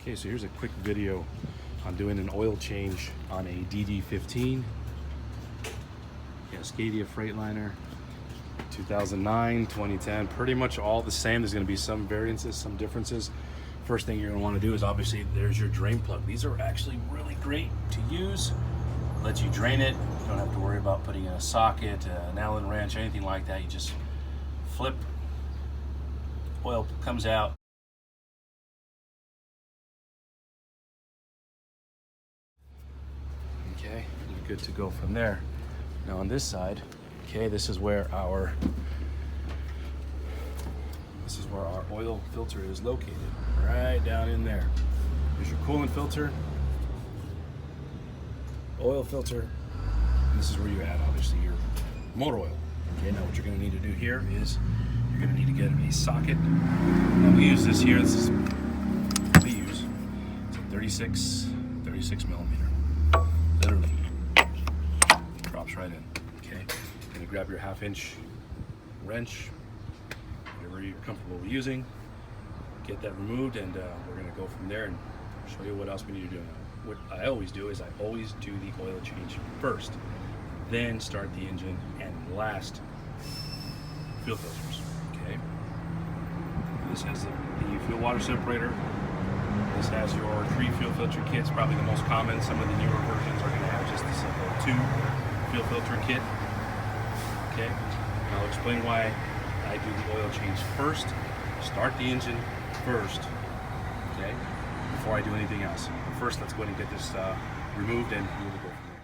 Okay, so here's a quick video on doing an oil change on a DD15 Cascadia Freightliner 2009, 2010, pretty much all the same. There's going to be some variances, some differences. First thing you're going to want to do is obviously there's your drain plug. These are actually really great to use. Let you drain it. You don't have to worry about putting in a socket, an Allen wrench, anything like that. You just flip, oil comes out. Okay, you're good to go from there. Now on this side, okay, this is where our oil filter is located, right down in there. There's your coolant filter, oil filter, and this is where you add obviously your motor oil. Okay, now what you're going to need to do here is you're going to need to get a socket. Now we use this here. This is what we use. It's a 36 millimeter. Literally drops right in. Okay, you're going to grab your 1/2-inch wrench, whatever you're comfortable using, get that removed, and we're going to go from there and show you what else we need to do. What I always do is I always do the oil change first, then start the engine, and last fuel filters. Okay, this has the fuel water separator. This has your 3 fuel filter kits, probably the most common. Some of the newer versions are going to have just the simple 2 fuel filter kit. Okay, I'll explain why I do the oil change first. Start the engine first, okay, before I do anything else. But first, let's go ahead and get this removed, and we will go from there.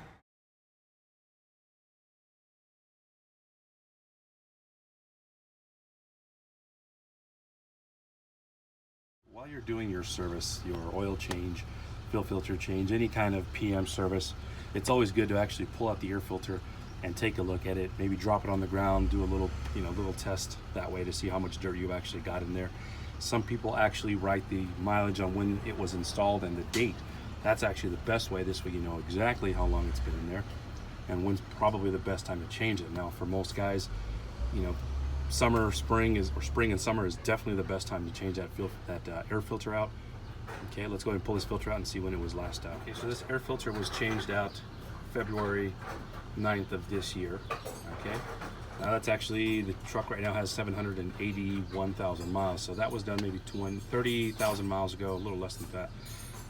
While you're doing your service, your oil change, fuel filter change, any kind of PM service, it's always good to actually pull out the air filter and take a look at it. Maybe drop it on the ground, do a little, little test that way to see how much dirt you've actually got in there. Some people actually write the mileage on when it was installed and the date. That's actually the best way. This way you know exactly how long it's been in there and when's probably the best time to change it. Now for most guys, summer, spring and summer is definitely the best time to change that air filter out. Okay, let's go ahead and pull this filter out and see when it was last out. Okay, so this air filter was changed out February 9th of this year. Okay, now that's actually, the truck right now has 781,000 miles, so that was done maybe 30,000 miles ago, a little less than that.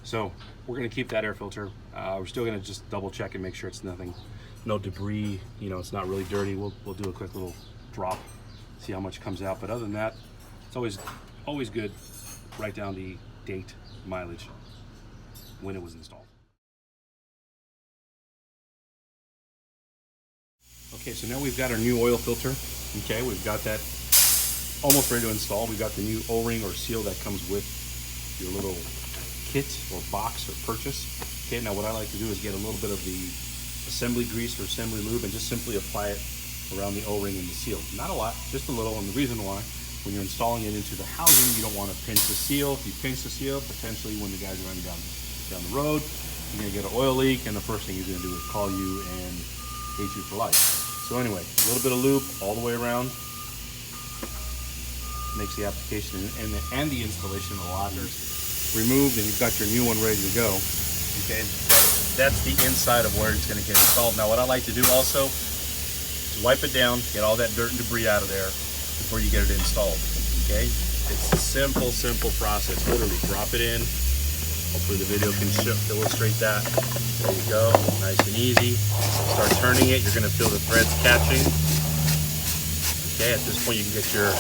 So we're going to keep that air filter. We're still going to just double check and make sure it's no debris, it's not really dirty. We'll do a quick little drop, see how much comes out. But other than that, it's always good. Write down the date, mileage, when it was installed. Okay, so now we've got our new oil filter. Okay, we've got that almost ready to install. We've got the new O-ring or seal that comes with your little kit or box or purchase. Okay, now what I like to do is get a little bit of the assembly grease or assembly lube and just simply apply it around the O-ring and the seal. Not a lot, just a little, and the reason why, when you're installing it into the housing, you don't want to pinch the seal. If you pinch the seal, potentially when the guys are running down the road, you're going to get an oil leak, and the first thing he's going to do is call you and hate you for life. So anyway, a little bit of lube all the way around makes the application and the installation a lot easier. Removed, and you've got your new one ready to go. Okay, that's the inside of where it's going to get installed. Now what I like to do also is wipe it down, get all that dirt and debris out of there before you get it installed. Okay, it's a simple process. Literally drop it in. Hopefully the video can illustrate that. There you go, nice and easy. Start turning it, you're gonna feel the threads catching. Okay, at this point you can get your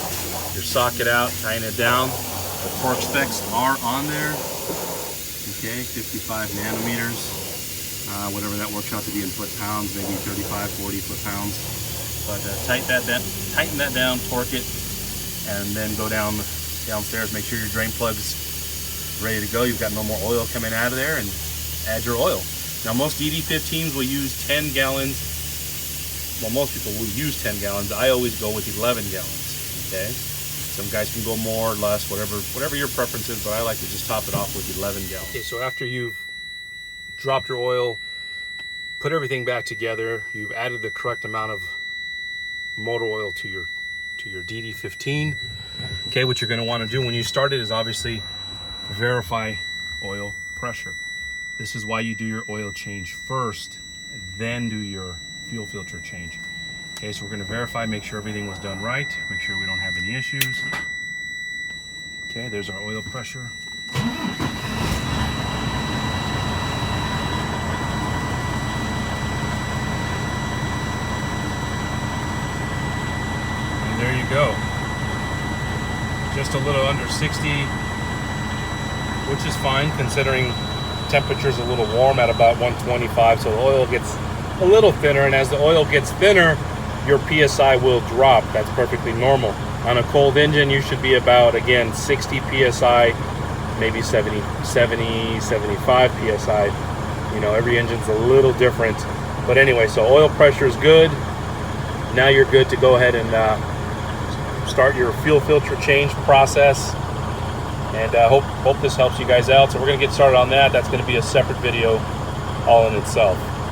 socket out, tying it down. The torque specs are on there. Okay, 55 nanometers, whatever that works out to be in foot-pounds, maybe 35, 40 foot-pounds. But tighten that down, torque it, and then go downstairs, make sure your drain plug's ready to go. You've got no more oil coming out of there, and add your oil. Now most DD15s will use 10 gallons. Well, most people will use 10 gallons. I always go with 11 gallons, okay? Some guys can go more or less, whatever your preference is, but I like to just top it off with 11 gallons. Okay, so after you've dropped your oil, put everything back together, you've added the correct amount of motor oil to your DD15. Okay, what you're going to want to do when you start it is obviously verify oil pressure. This is why you do your oil change first, then do your fuel filter change. Okay, so we're going to verify, make sure everything was done right, make sure we don't have any issues. Okay, there's our oil pressure. And there you go. Just a little under 60, which is fine considering temperature's a little warm at about 125, so the oil gets a little thinner, and as the oil gets thinner, your PSI will drop. That's perfectly normal. On a cold engine, you should be about, again, 60 PSI, maybe 70, 75 PSI. You know, every engine's a little different. But anyway, so oil pressure is good. Now you're good to go ahead and start your fuel filter change process. And hope this helps you guys out. So we're going to get started on that. That's going to be a separate video all in itself.